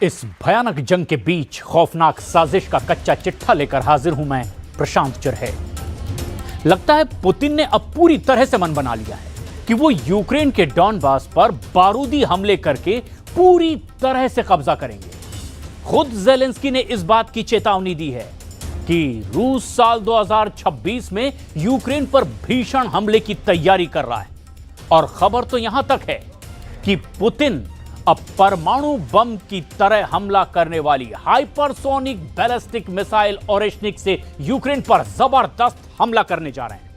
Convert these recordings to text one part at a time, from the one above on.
इस भयानक जंग के बीच खौफनाक साजिश का कच्चा चिट्ठा लेकर हाजिर हूं मैं, प्रशांत चरहे। लगता है पुतिन ने अब पूरी तरह से मन बना लिया है कि वो यूक्रेन के डॉनबास पर बारूदी हमले करके पूरी तरह से कब्जा करेंगे। खुद ज़ेलेंस्की ने इस बात की चेतावनी दी है कि रूस साल 2026 में यूक्रेन पर भीषण हमले की तैयारी कर रहा है। और खबर तो यहां तक है कि पुतिन अब परमाणु बम की तरह हमला करने वाली हाइपरसोनिक बैलिस्टिक मिसाइल ओरेशनिक से यूक्रेन पर जबरदस्त हमला करने जा रहे हैं।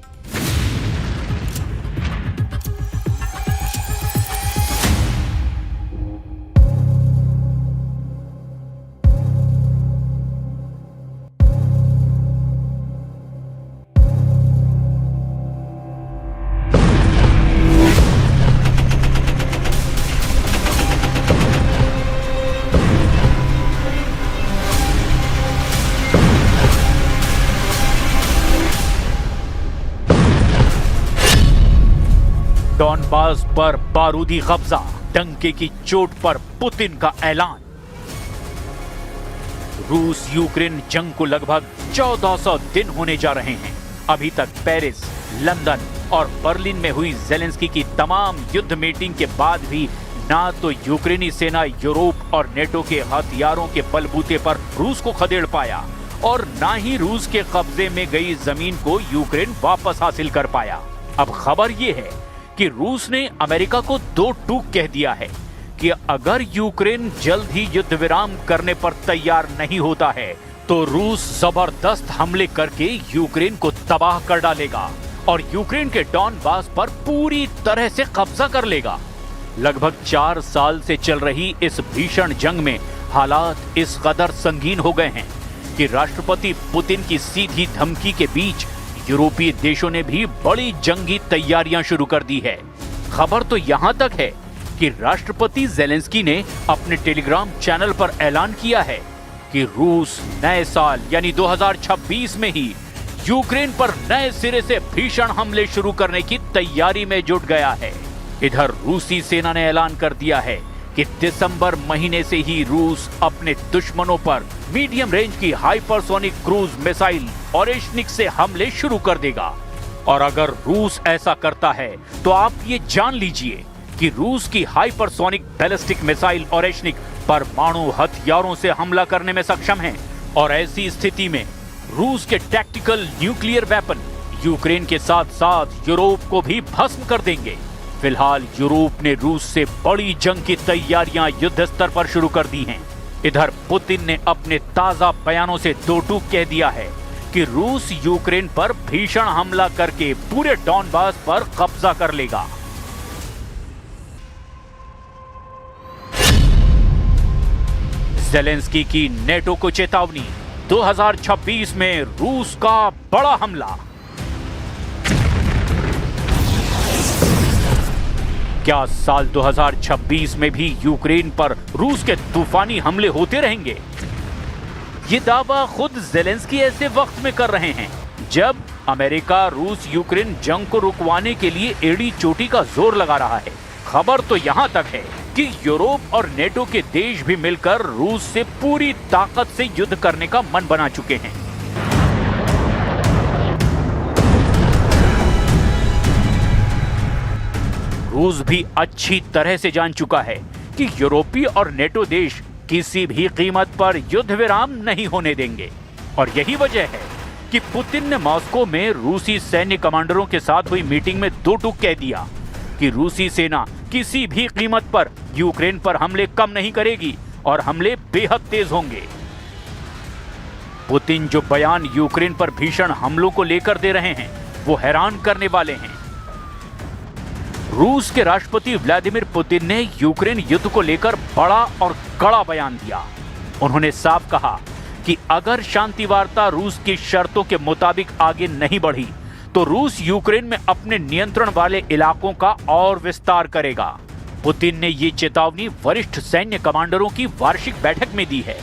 डॉनबास पर बारूदी कब्जा, डंके की चोट पर पुतिन का ऐलान। रूस यूक्रेन जंग को लगभग 1400 दिन होने जा रहे हैं। अभी तक पेरिस, लंदन और बर्लिन में हुई ज़ेलेंस्की की तमाम युद्ध मीटिंग के बाद भी ना तो यूक्रेनी सेना यूरोप और नेटो के हथियारों के बलबूते पर रूस को खदेड़ पाया और ना ही रूस के कब्जे में गई जमीन को यूक्रेन वापस हासिल कर पाया। अब खबर यह है कि रूस ने अमेरिका को दो टूक कह दिया है कि अगर यूक्रेन जल्द ही युद्ध विराम करने पर तैयार नहीं होता है तो रूस जबरदस्त हमले करके यूक्रेन को तबाह कर डालेगा और यूक्रेन के डॉनबास पर पूरी तरह से कब्जा कर लेगा। लगभग 4 साल से चल रही इस भीषण जंग में हालात इस कदर संगीन हो गए हैं कि राष्ट्रपति पुतिन की सीधी धमकी के बीच यूरोपीय देशों ने भी बड़ी जंगी तैयारियां शुरू कर दी है। खबर तो यहां तक है कि राष्ट्रपति ज़ेलेंस्की ने अपने टेलीग्राम चैनल पर ऐलान किया है कि रूस नए साल यानी 2026 में ही यूक्रेन पर नए सिरे से भीषण हमले शुरू करने की तैयारी में जुट गया है। इधर रूसी सेना ने ऐलान कर दिया है कि दिसंबर महीने से ही रूस अपने दुश्मनों पर मीडियम रेंज की हाइपरसोनिक क्रूज मिसाइल ओरेशनिक से हमले शुरू कर देगा। और अगर रूस ऐसा करता है तो आप ये जान लीजिए कि रूस की हाइपरसोनिक बैलिस्टिक मिसाइल ओरेशनिक परमाणु हथियारों से हमला करने में सक्षम है और ऐसी स्थिति में रूस के टैक्टिकल न्यूक्लियर वेपन यूक्रेन के साथ साथ यूरोप को भी भस्म कर देंगे। फिलहाल यूरोप ने रूस से बड़ी जंग की तैयारियां युद्ध स्तर पर शुरू कर दी हैं। इधर पुतिन ने अपने ताजा बयानों से दो टूक कह दिया है कि रूस यूक्रेन पर भीषण हमला करके पूरे डॉनबास पर कब्जा कर लेगा। ज़ेलेंस्की की नेटो को चेतावनी, 2026 में रूस का बड़ा हमला। क्या साल 2026 में भी यूक्रेन पर रूस के तूफानी हमले होते रहेंगे? ये दावा खुद ज़ेलेंस्की ऐसे वक्त में कर रहे हैं जब अमेरिका रूस यूक्रेन जंग को रुकवाने के लिए एड़ी चोटी का जोर लगा रहा है। खबर तो यहां तक है कि यूरोप और नेटो के देश भी मिलकर रूस से पूरी ताकत से युद्ध करने का मन बना चुके हैं। रूस भी अच्छी तरह से जान चुका है कि यूरोपीय और नेटो देश किसी भी कीमत पर युद्ध विराम नहीं होने देंगे और यही वजह है कि पुतिन ने मॉस्को में रूसी सैन्य कमांडरों के साथ हुई मीटिंग में दो टूक कह दिया कि रूसी सेना किसी भी कीमत पर यूक्रेन पर हमले कम नहीं करेगी और हमले बेहद तेज होंगे। पुतिन जो बयान यूक्रेन पर भीषण हमलों को लेकर दे रहे हैं वो हैरान करने वाले हैं। रूस के राष्ट्रपति व्लादिमीर पुतिन ने यूक्रेन युद्ध को लेकर बड़ा और कड़ा बयान दिया। उन्होंने साफ कहा कि अगर शांति वार्ता रूस की शर्तों के मुताबिक आगे नहीं बढ़ी तो रूस यूक्रेन में अपने नियंत्रण वाले इलाकों का और विस्तार करेगा। पुतिन ने ये चेतावनी वरिष्ठ सैन्य कमांडरों की वार्षिक बैठक में दी है।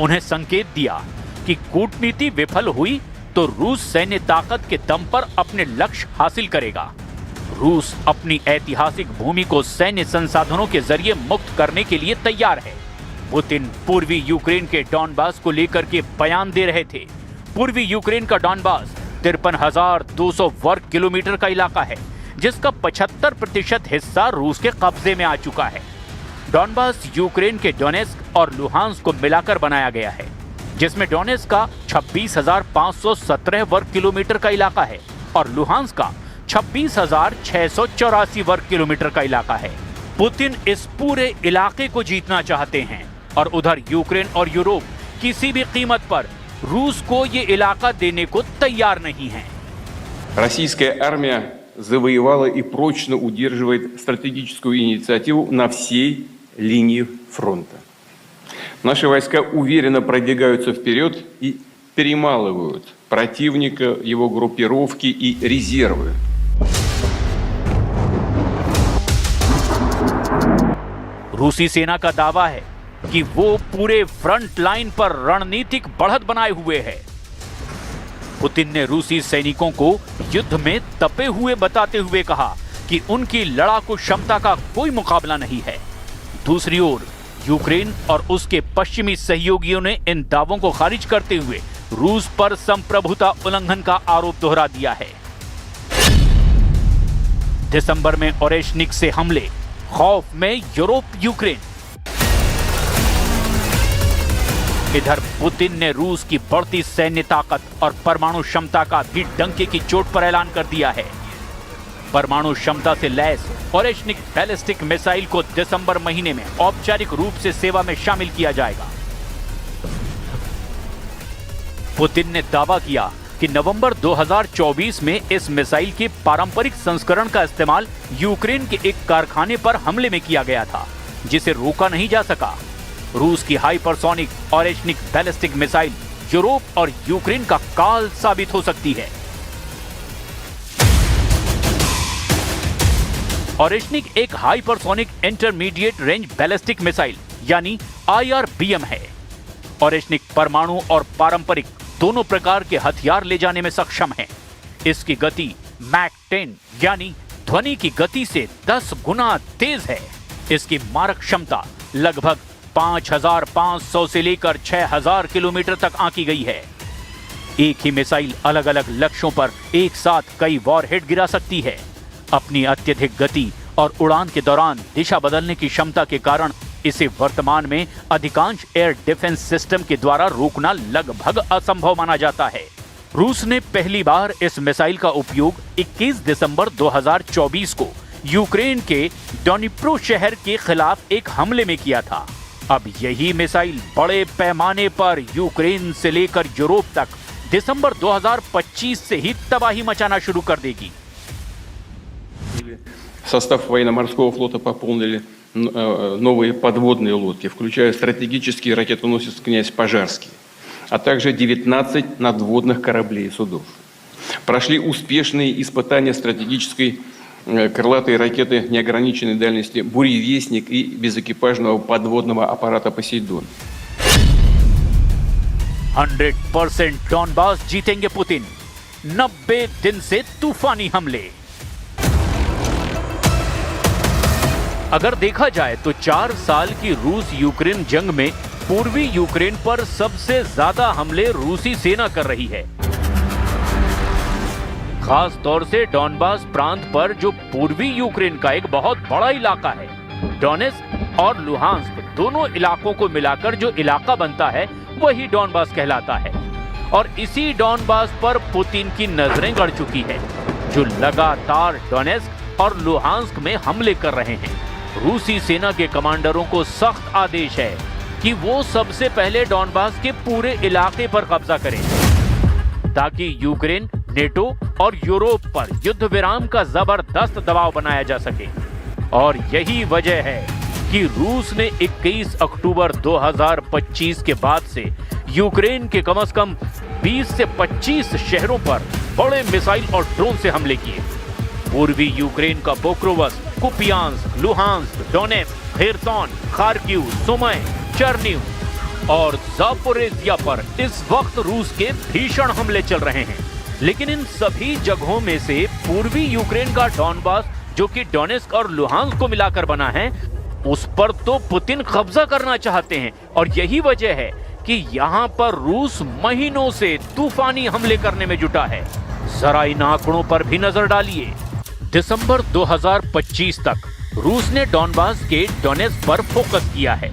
उन्हें संकेत दिया कि कूटनीति विफल हुई तो रूस सैन्य ताकत के दम पर अपने लक्ष्य हासिल करेगा। रूस अपनी ऐतिहासिक भूमि को सैन्य संसाधनों के जरिए मुक्त करने के लिए तैयार है। पुतिन पूर्वी यूक्रेन के डॉनबास को लेकर के बयान दे रहे थे। पूर्वी यूक्रेन का डॉनबास 53,200 वर्ग किलोमीटर का इलाका है, जिसका 75% हिस्सा रूस के कब्जे में आ चुका है। डॉनबास यूक्रेन के डोनेस्क और लुहांस्क को मिलाकर बनाया गया है, जिसमें डोनेस्क का 26,517 वर्ग किलोमीटर का इलाका है और लुहांस्क का 26,684 वर्ग किलोमीटर का इलाका है। पुतिन इस पूरे इलाके को जीतना चाहते हैं और उधर यूक्रेन और यूरोप किसी भी कीमत पर रूस को ये इलाका देने को तैयार नहीं है। Российская армия завоевала и прочно удерживает стратегическую инициативу на всей линии фронта. Наши войска уверенно продвигаются вперед и перемалывают противника, его группировки и резервы. रूसी सेना का दावा है कि वो पूरे फ्रंट लाइन पर रणनीतिक बढ़त बनाए हुए है। पुतिन ने रूसी सैनिकों को युद्ध में तपे हुए बताते हुए कहा कि उनकी लड़ाकू क्षमता का कोई मुकाबला नहीं है। दूसरी ओर यूक्रेन और उसके पश्चिमी सहयोगियों ने इन दावों को खारिज करते हुए रूस पर संप्रभुता उल्लंघन का आरोप दोहरा दिया है। दिसंबर में ओरेशनिक से हमले, खौफ में यूरोप यूक्रेन। इधर पुतिन ने रूस की बढ़ती सैन्य ताकत और परमाणु क्षमता का भी डंके की चोट पर ऐलान कर दिया है। परमाणु क्षमता से लैस ओरेशनिक बैलिस्टिक मिसाइल को दिसंबर महीने में औपचारिक रूप से सेवा में शामिल किया जाएगा। पुतिन ने दावा किया कि नवंबर 2024 में इस मिसाइल के पारंपरिक संस्करण का इस्तेमाल यूक्रेन के एक कारखाने पर हमले में किया गया था, जिसे रोका नहीं जा सका। रूस की hypersonic Oreshnik ballistic missile Europe और यूक्रेन का काल साबित हो सकती है। ओरेशनिक एक hypersonic intermediate range ballistic missile यानी IRBM है। ओरेशनिक परमाणु और पारंपरिक दोनों प्रकार के हथियार ले जाने में सक्षम है। इसकी गति मैक 10 यानी ध्वनि की गति से 10 गुना तेज है। इसकी मारक क्षमता लगभग 5,500 से लेकर 6,000 किलोमीटर तक आंकी गई है। एक ही मिसाइल अलग अलग लक्ष्यों पर एक साथ कई वॉरहेड गिरा सकती है। अपनी अत्यधिक गति और उड़ान के दौरान दिशा बदलने की क्षमता के कारण इसे वर्तमान में अधिकांश एयर डिफेंस सिस्टम के द्वारा रोकना लगभग असंभव माना जाता है। रूस ने पहली बार इस मिसाइल का उपयोग 21 दिसंबर 2024 को यूक्रेन के डोनिप्रो शहर के खिलाफ एक हमले में किया था। अब यही मिसाइल बड़े पैमाने पर यूक्रेन से लेकर यूरोप तक दिसंबर 2025 से ही तबाही मचाना शुरू कर देगी। Состав военно-морского флота пополнили новые подводные лодки, включая стратегический ракетоносец «Князь Пожарский», а также 19 надводных кораблей и судов. Прошли успешные испытания стратегической крылатой ракеты неограниченной дальности «Буревестник» и безэкипажного подводного аппарата «Посейдон». 100% डॉनबास जीतेंगे पुतिन। 90 दिन से तूफानी हमले। अगर देखा जाए तो 4 साल की रूस यूक्रेन जंग में पूर्वी यूक्रेन पर सबसे ज्यादा हमले रूसी सेना कर रही है। खास तौर से डॉनबास प्रांत पर, जो पूर्वी यूक्रेन का एक बहुत बड़ा इलाका है। डोनेस्क और लुहांस्क दोनों इलाकों को मिलाकर जो इलाका बनता है वही डॉनबास कहलाता है। और इसी डॉनबास पर पुतिन की नजरें गड़ चुकी है, जो लगातार डोनेस्क और लुहांस्क में हमले कर रहे हैं। रूसी सेना के कमांडरों को सख्त आदेश है कि वो सबसे पहले डॉनबास के पूरे इलाके पर कब्जा करें, ताकि यूक्रेन, नेटो और यूरोप पर युद्ध विराम का जबरदस्त दबाव बनाया जा सके। और यही वजह है कि रूस ने 21 अक्टूबर 2025 के बाद से यूक्रेन के कम से कम 20 से 25 शहरों पर बड़े मिसाइल और ड्रोन से हमले किए। पूर्वी यूक्रेन का Pokrovsk, Kupiansk, Luhansk, Donetsk, Kherson, Kharkiv, Sumy, Chernihiv और जापोरेजिया पर इस वक्त रूस के भीषण हमले चल रहे हैं। लेकिन इन सभी जगहों में से पूर्वी यूक्रेन का डॉनबास, जो कि डोनेस्क और लुहांस्क को मिलाकर बना है, उस पर तो पुतिन कब्जा करना चाहते हैं और यही वजह है कि यहाँ पर रूस महीनों से तूफानी हमले करने में जुटा है। जरा इन आंकड़ों पर भी नजर डालिए। दिसंबर 2025 तक रूस ने डॉनबास के डोनेट्स्क पर फोकस किया है,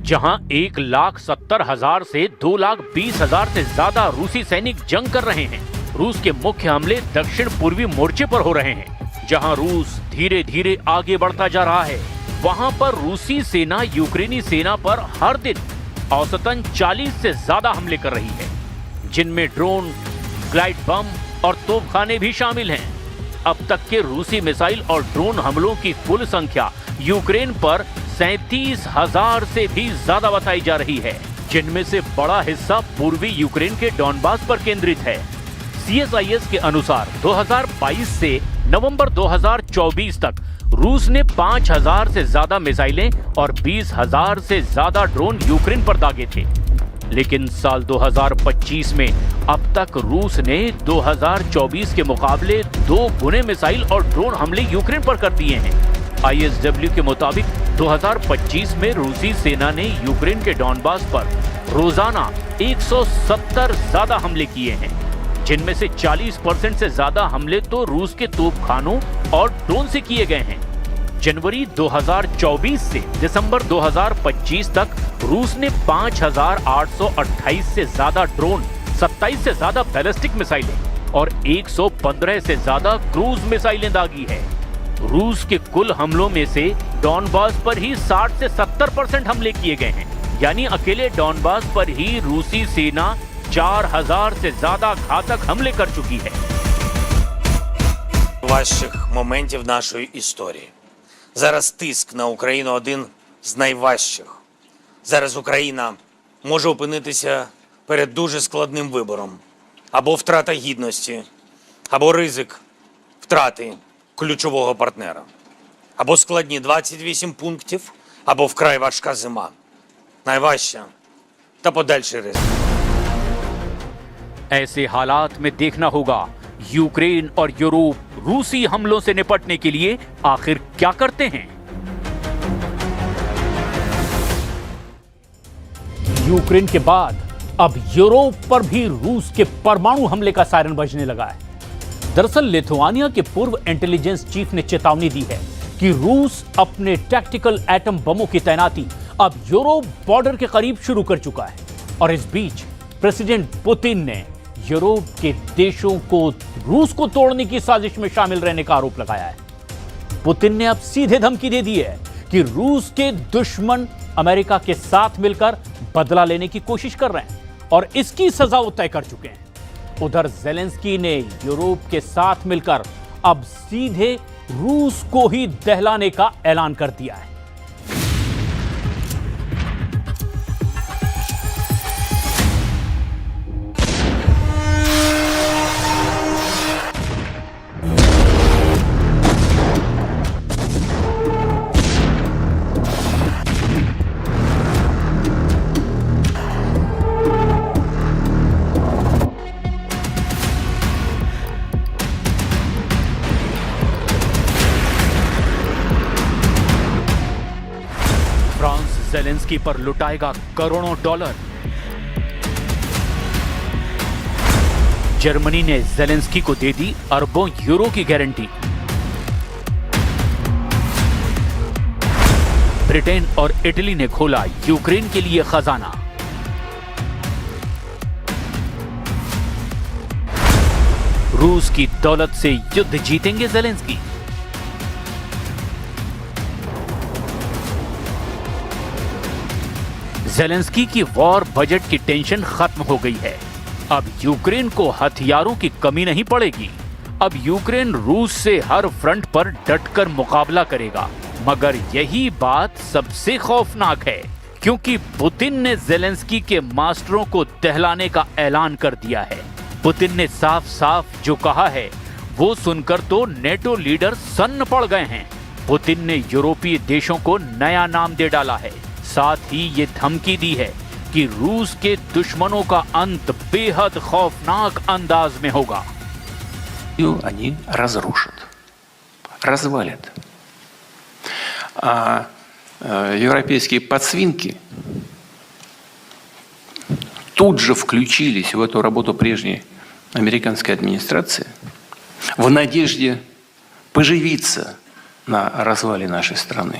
जहां 1,70,000 से 2,20,000 से ज्यादा रूसी सैनिक जंग कर रहे हैं। रूस के मुख्य हमले दक्षिण पूर्वी मोर्चे पर हो रहे हैं, जहां रूस धीरे धीरे आगे बढ़ता जा रहा है। वहां पर रूसी सेना यूक्रेनी सेना पर हर दिन औसतन 40 से ज्यादा हमले कर रही है, जिनमें ड्रोन, ग्लाइड बम और तोपखाने भी शामिल हैं। अब तक के रूसी मिसाइल और ड्रोन हमलों की कुल संख्या यूक्रेन पर 37,000 से भी ज्यादा बताई जा रही है, जिनमें से बड़ा हिस्सा पूर्वी यूक्रेन के डॉनबास पर केंद्रित है। CSIS के अनुसार 2022 से नवंबर 2024 तक रूस ने 5,000 से ज्यादा मिसाइलें और 20,000 से ज्यादा ड्रोन यूक्रेन पर दागे थे। लेकिन साल 2025 में अब तक रूस ने 2024 के मुकाबले 2 गुने मिसाइल और ड्रोन हमले यूक्रेन पर कर दिए हैं। ISW के मुताबिक 2025 में रूसी सेना ने यूक्रेन के डॉनबास पर रोजाना 170 ज्यादा हमले किए हैं, जिनमें से 40% से ज्यादा हमले तो रूस के तोपखानों और ड्रोन से किए गए हैं। जनवरी 2024 से दिसंबर 2025 तक रूस ने 5,828 से ज्यादा ड्रोन, 27 से ज्यादा बैलिस्टिक मिसाइलें और 115 से ज्यादा क्रूज मिसाइलें दागी है। रूस के कुल हमलों में से डॉनबास पर ही 60 से 70% हमले किए गए हैं, यानी अकेले डॉनबास पर ही रूसी सेना 4,000 से ज्यादा घातक हमले कर चुकी है। Важчих моментів нашої історії. Зараз тиск на Україну один з найважчих. Зараз Україна може опинитися перед дуже складним вибором. Або втрата гідності, або ризик втрати ключового партнера. Або складні 28 пунктів, або вкрай важка зима. Найважча та подальший ризик. ऐसे हालात में देखना होगा यूक्रेन और यूरोप रूसी हमलों से निपटने के लिए आखिर क्या करते हैं। यूक्रेन के बाद अब यूरोप पर भी रूस के परमाणु हमले का सायरन बजने लगा है। दरअसल लिथुआनिया के पूर्व इंटेलिजेंस चीफ ने चेतावनी दी है कि रूस अपने टैक्टिकल एटम बमों की तैनाती अब यूरोप बॉर्डर के करीब शुरू कर चुका है। और इस बीच प्रेसिडेंट पुतिन ने यूरोप के देशों को रूस को तोड़ने की साजिश में शामिल रहने का आरोप लगाया है। पुतिन ने अब सीधे धमकी दे दी है कि रूस के दुश्मन अमेरिका के साथ मिलकर बदला लेने की कोशिश कर रहे हैं और इसकी सजा वो तय कर चुके हैं। उधर जेलेंस्की ने यूरोप के साथ मिलकर अब सीधे रूस को ही दहलाने का ऐलान कर दिया है। जेलेंस्की पर लुटाएगा करोड़ों डॉलर। जर्मनी ने जेलेंस्की को दे दी अरबों यूरो की गारंटी। ब्रिटेन और इटली ने खोला यूक्रेन के लिए खजाना। रूस की दौलत से युद्ध जीतेंगे जेलेंस्की। जेलेंस्की की वॉर बजट की टेंशन खत्म हो गई है। अब यूक्रेन को हथियारों की कमी नहीं पड़ेगी। अब यूक्रेन रूस से हर फ्रंट पर डटकर मुकाबला करेगा। मगर यही बात सबसे खौफनाक है, क्योंकि पुतिन ने जेलेंस्की के मास्टरों को दहलाने का ऐलान कर दिया है। पुतिन ने साफ साफ जो कहा है वो सुनकर तो नेटो लीडर सन्न पड़ गए हैं। पुतिन ने यूरोपीय देशों को नया नाम दे डाला है। साथ ही ये धमकी दी है कि रूस के दुश्मनों का अंत बेहद खौफनाक अंदाज में होगा। Они разрушат, развалят. А европейские подсвинки тут же включились в эту работу прежней американской администрации в надежде поживиться на развале нашей страны.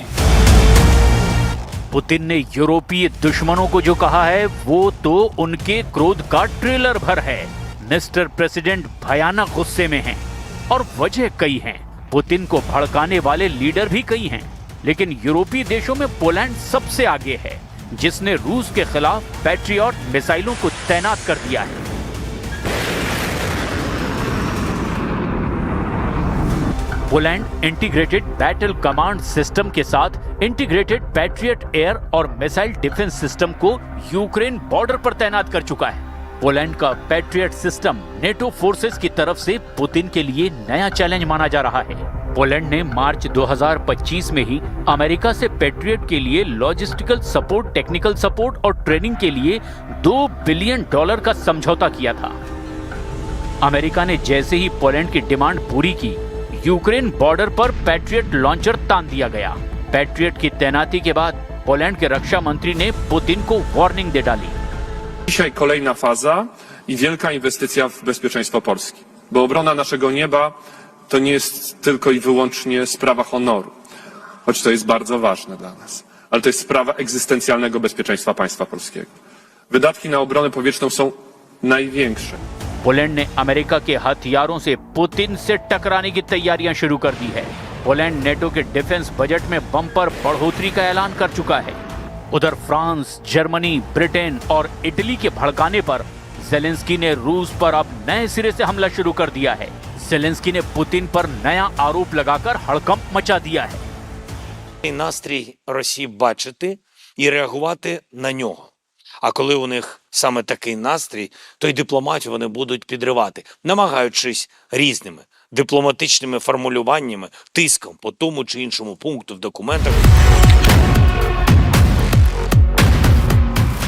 पुतिन ने यूरोपीय दुश्मनों को जो कहा है वो तो उनके क्रोध का ट्रेलर भर है। मिस्टर प्रेसिडेंट भयानक गुस्से में हैं और वजह कई हैं। पुतिन को भड़काने वाले लीडर भी कई हैं, लेकिन यूरोपीय देशों में पोलैंड सबसे आगे है, जिसने रूस के खिलाफ पैट्रियट मिसाइलों को तैनात कर दिया है। Poland integrated battle command system के साथ इंटीग्रेटेड पैट्रियट एयर और मिसाइल डिफेंस सिस्टम को यूक्रेन बॉर्डर पर तैनात कर चुका है। पोलैंड का पैट्रियट सिस्टम नेटो फोर्सेस की तरफ से पुतिन के लिए नया चैलेंज माना जा रहा है। पोलैंड ने मार्च 2025 में ही अमेरिका से पैट्रियट के लिए लॉजिस्टिकल सपोर्ट, टेक्निकल सपोर्ट और ट्रेनिंग के लिए $2 बिलियन का समझौता किया था। अमेरिका ने जैसे ही पोलैंड की डिमांड पूरी की, यूक्रेन बॉर्डर पर पैट्रियट लॉन्चर तान दिया गया। पैट्रियट की तैनाती के बाद पोलैंड के रक्षा मंत्री ने पुतिन को वार्निंग दे डाली। Dzisiaj kolejna faza i wielka inwestycja w bezpieczeństwo Polski. Bo obrona naszego nieba to nie jest tylko i wyłącznie sprawa honoru, choć to jest bardzo ważne dla nas, ale to jest sprawa egzystencjalnego bezpieczeństwa państwa polskiego. Wydatki na obronę powietrzną są największe. Poland ने America के हथियारों से Putin से टकराने की तैयारियां शुरू कर दी है। पोलैंड नेटो के डिफेंस बजट में बम्पर बढ़ोतरी का ऐलान कर चुका है। उधर फ्रांस, जर्मनी, ब्रिटेन और इटली के भड़काने पर ज़ेलेंस्की ने रूस पर अब नए सिरे से हमला शुरू कर दिया है। ज़ेलेंस्की ने पुतिन पर नया आरोप लगाकर हड़कंप मचा दिया है। Настрій Росії бачити і реагувати на нього. А коли у них саме такий настрій, то й дипломатію вони будуть підривати, намагаючись різними дипломатичними формулюваннями, тиском по тому чи іншому пункту в документах.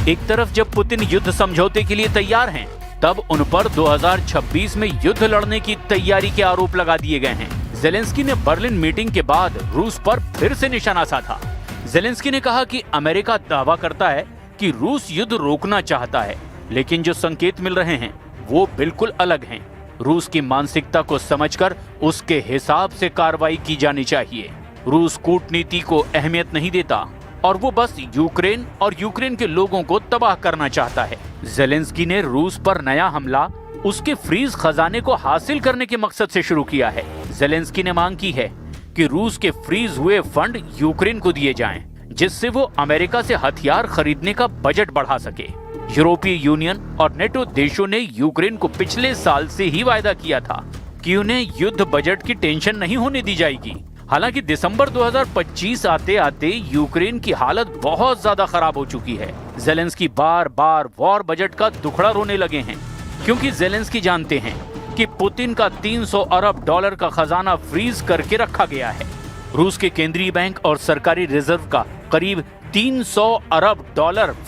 एक तरफ जब पुतिन युद्ध समझौते के लिए तैयार हैं, तब उन पर 2026 में युद्ध लड़ने की तैयारी के आरोप लगा दिए गए हैं। ज़ेलेंस्की ने बर्लिन मीटिंग के बाद रूस पर फिर से निशाना साधा। ज़ेलेंस्की ने कहा कि अमेरिका दावा करता है कि रूस युद्ध रोकना चाहता है, लेकिन जो संकेत मिल रहे हैं वो बिल्कुल अलग हैं। रूस की मानसिकता को समझकर उसके हिसाब से कार्रवाई की जानी चाहिए। रूस कूटनीति को अहमियत नहीं देता और वो बस यूक्रेन और यूक्रेन के लोगों को तबाह करना चाहता है। ज़ेलेंस्की ने रूस पर नया हमला उसके फ्रीज खजाने को हासिल करने के मकसद से शुरू किया है। ज़ेलेंस्की ने मांग की है कि रूस के फ्रीज हुए फंड यूक्रेन को दिए जाएं, जिससे वो अमेरिका से हथियार खरीदने का बजट बढ़ा सके। यूरोपीय यूनियन और नेटो देशों ने यूक्रेन को पिछले साल से ही वायदा किया था कि उन्हें युद्ध बजट की टेंशन नहीं होने दी जाएगी। हालांकि दिसंबर 2025 आते आते यूक्रेन की हालत बहुत ज्यादा खराब हो चुकी है। ज़ेलेंस्की बार बार वॉर बजट का दुखड़ा रोने लगे हैं, क्योंकि ज़ेलेंस्की जानते हैं कि पुतिन का $300 अरब का खजाना फ्रीज करके रखा गया है। रूस के केंद्रीय बैंक और सरकारी रिजर्व का करीब $300 अरब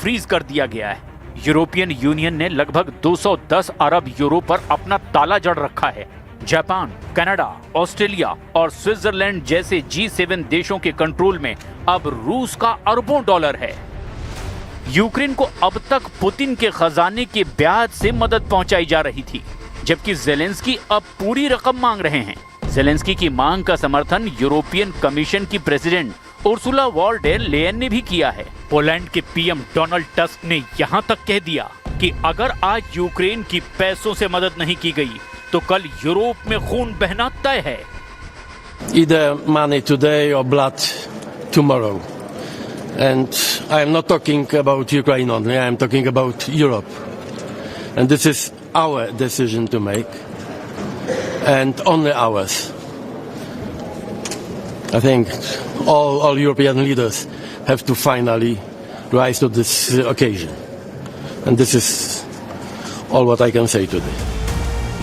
फ्रीज कर दिया गया है। यूरोपियन यूनियन ने लगभग 210 अरब यूरो पर अपना ताला जड़ रखा है। जापान, कनाडा, ऑस्ट्रेलिया और स्विट्जरलैंड जैसे G7 देशों के कंट्रोल में अब रूस का अरबों डॉलर है। यूक्रेन को अब तक पुतिन के खजाने के ब्याज से मदद पहुंचाई जा रही थी, जबकि ज़ेलेंस्की अब पूरी रकम मांग रहे हैं। ज़ेलेंस्की की मांग का समर्थन यूरोपियन कमीशन की president Ursula von der Leyen ने भी किया है। पोलैंड के पीएम डोनाल्ड टस्क ने यहां तक कह दिया कि अगर आज यूक्रेन की पैसों से मदद नहीं की गई तो कल यूरोप में खून बहना तय है। Either money today or blood tomorrow. And I am not talking about Ukraine only, I am talking about Europe. And this is our decision to make, and only ours. I think all European leaders have to finally rise to this occasion. And this is all what I can say today.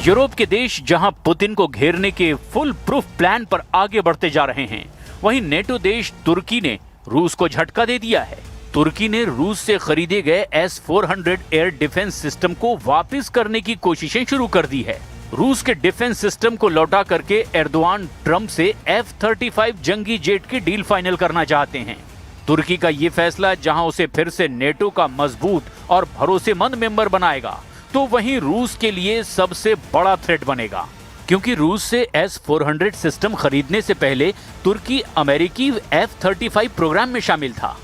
Europe के देश जहां Putin को घेरने के full proof plan पर आगे बढ़ते जा रहे हैं, वहीं नेटो देश तुर्की ने रूस को झटका दे दिया है। तुर्की ने रूस से खरीदे गए S-400 एयर डिफेंस सिस्टम को वापस करने की कोशिशें शुरू कर दी है। रूस के डिफेंस सिस्टम को लौटा करके एर्दोआन ट्रंप से F-35 जंगी जेट की डील फाइनल करना चाहते हैं। तुर्की का ये फैसला जहां उसे फिर से नेटो का मजबूत और भरोसेमंद मेंबर बनाएगा, तो वहीं रूस के लिए सबसे बड़ा थ्रेट बनेगा, क्योंकि रूस से S-400 सिस्टम खरीदने से पहले तुर्की अमेरिकी F-35 प्रोग्राम में शामिल था।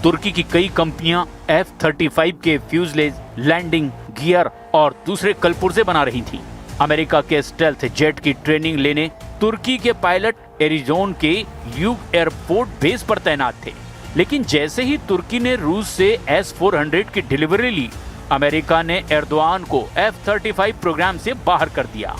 तुर्की की कई कंपनियां F-35 के फ्यूजलेज, लैंडिंग गियर और दूसरे कलपुर्जे बना रही थी। अमेरिका के स्टेल्थ जेट की ट्रेनिंग लेने तुर्की के पायलट एरिजोन के यूग एयरपोर्ट बेस पर तैनात थे। लेकिन जैसे ही तुर्की ने रूस से S-400 की डिलीवरी ली, अमेरिका ने एर्दोआन को F-35 प्रोग्राम से बाहर कर दिया।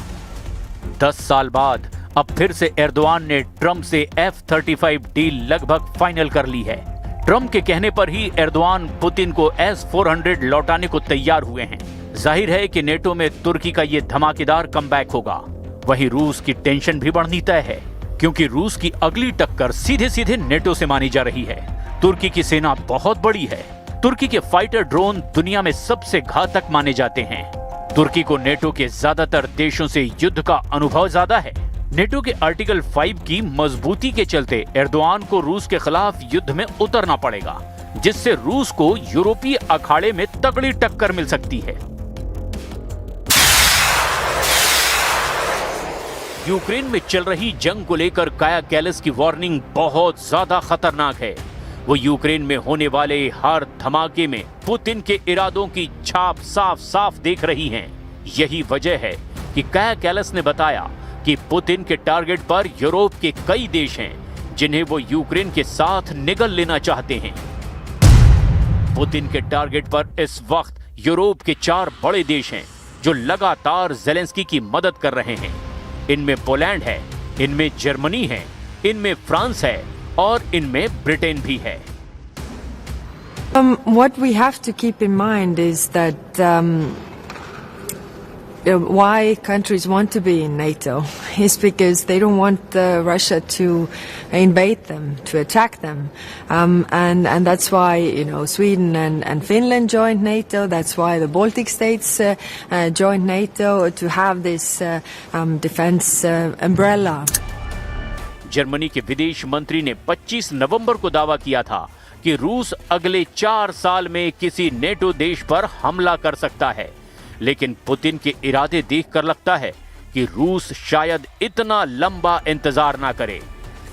10 साल बाद अब फिर से एर्दोआन ने ट्रंप से F-35 डील लगभग फाइनल कर ली है। ट्रंप के कहने पर ही एर्दोआन पुतिन को S-400 लौटाने को तैयार हुए हैं। जाहिर है कि नेटो में तुर्की का ये धमाकेदार कमबैक होगा। वहीं रूस की टेंशन भी बढ़नी तय है, क्योंकि रूस की अगली टक्कर सीधे सीधे नेटो से मानी जा रही है। तुर्की की सेना बहुत बड़ी है। तुर्की के फाइटर ड्रोन दुनिया में सबसे घातक माने जाते हैं। तुर्की को नेटो के ज्यादातर देशों से युद्ध का अनुभव ज्यादा है। नेटो के आर्टिकल 5 की मजबूती के चलते एर्दोआन को रूस के खिलाफ युद्ध में उतरना पड़ेगा, जिससे रूस को यूरोपीय अखाड़े में तगड़ी टक्कर मिल सकती है। यूक्रेन में चल रही जंग को लेकर काया कैलस की वार्निंग बहुत ज्यादा खतरनाक है। वो यूक्रेन में होने वाले हर धमाके में पुतिन के इरादों की छाप साफ साफ देख रही हैं। यही वजह है कि काया कैलस ने बताया कि पुतिन के टारगेट पर यूरोप के कई देश हैं, जिन्हें वो यूक्रेन के साथ निगल लेना चाहते हैं। पुतिन के टारगेट पर इस वक्त यूरोप के 4 बड़े देश हैं, जो लगातार जेलेंस्की की मदद कर रहे हैं। इनमें पोलैंड है, इनमें जर्मनी है, इनमें फ्रांस है और इनमें ब्रिटेन भी है। What we have to keep in mind is that why countries want to be in NATO is because they don't want Russia to invade them, to attack them, and that's why Sweden and Finland joined NATO. That's why the Baltic states joined NATO to have this defense umbrella. Germany के विदेश मंत्री ने 25 नवंबर को दावा किया था कि रूस अगले 4 साल में किसी नेटो देश पर हमला कर सकता है। लेकिन पुतिन के इरादे देखकर लगता है कि रूस शायद इतना लंबा इंतजार ना करे।